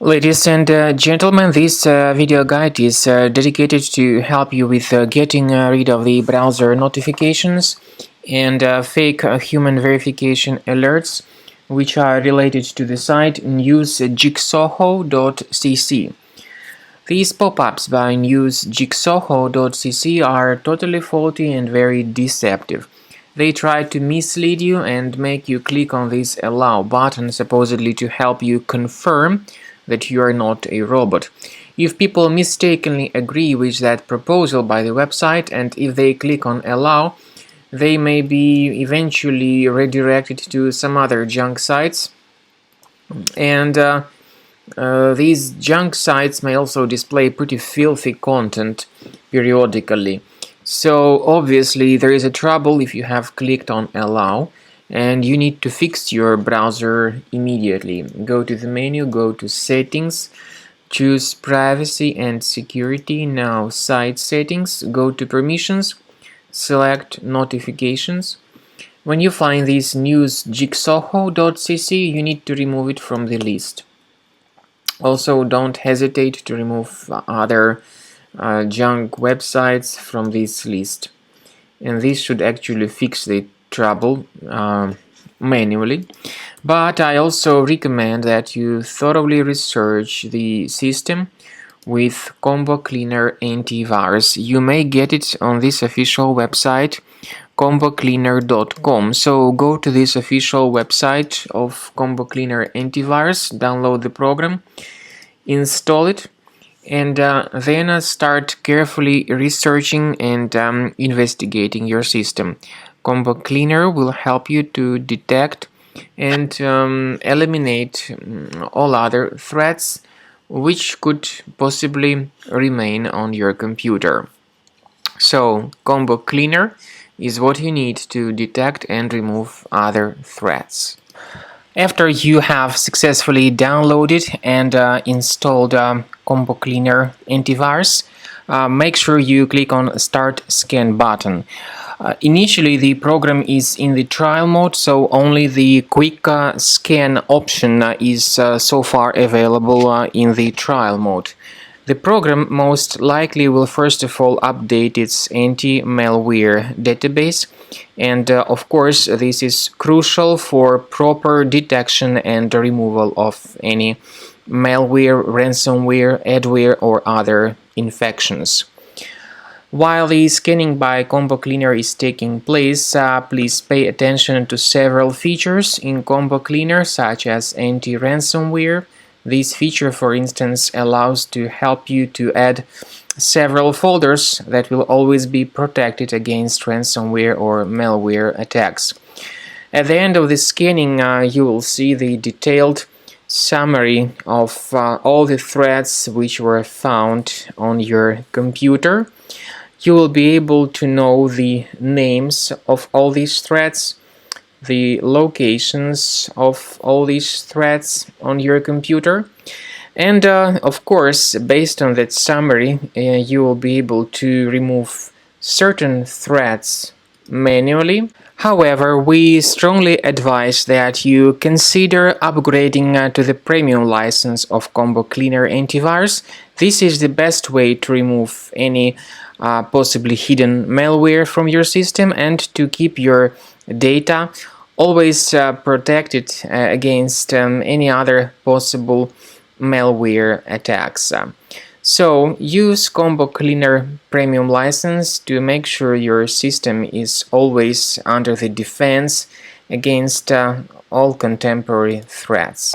Ladies and gentlemen, this video guide is dedicated to help you with getting rid of the browser notifications and fake human verification alerts which are related to the site News-jixoho.cc. These pop-ups by News-jixoho.cc are totally faulty and very deceptive. They try to mislead you and make you click on this allow button supposedly to help you confirm that you are not a robot. If people mistakenly agree with that proposal by the website and if they click on allow, they may be eventually redirected to some other junk sites, and these junk sites may also display pretty filthy content periodically. So obviously there is a trouble if you have clicked on allow, and you need to fix your browser immediately. Go to the menu, go to settings, choose privacy and security, now site settings, go to permissions, select notifications. When you find this News-jixoho.cc, you need to remove it from the list. Also, don't hesitate to remove other junk websites from this list, and this should actually fix the trouble manually. But I also recommend that you thoroughly research the system with Combo Cleaner antivirus. You may get it on this official website combocleaner.com. So go to this official website of Combo Cleaner antivirus, download the program, install it, and then start carefully researching and investigating your system. Combo Cleaner will help you to detect and eliminate all other threats which could possibly remain on your computer. So Combo Cleaner is what you need to detect and remove other threats. After you have successfully downloaded and installed Combo Cleaner antivirus, make sure you click on Start Scan button. Initially, the program is in the trial mode, so only the quick scan option is so far available in the trial mode. The program most likely will first of all update its anti-malware database, and of course this is crucial for proper detection and removal of any malware, ransomware, adware or other infections. While the scanning by Combo Cleaner is taking place, please pay attention to several features in Combo Cleaner such as anti-ransomware. This feature, for instance, allows to help you to add several folders that will always be protected against ransomware or malware attacks. At the end of the scanning, you will see the detailed summary of all the threats which were found on your computer. You will be able to know the names of all these threats, the locations of all these threats on your computer, and of course, based on that summary, you will be able to remove certain threats manually. However, we strongly advise that you consider upgrading to the premium license of Combo Cleaner antivirus. This is the best way to remove any possibly hidden malware from your system and to keep your data always protected against any other possible malware attacks. So use Combo Cleaner Premium license to make sure your system is always under the defense against all contemporary threats.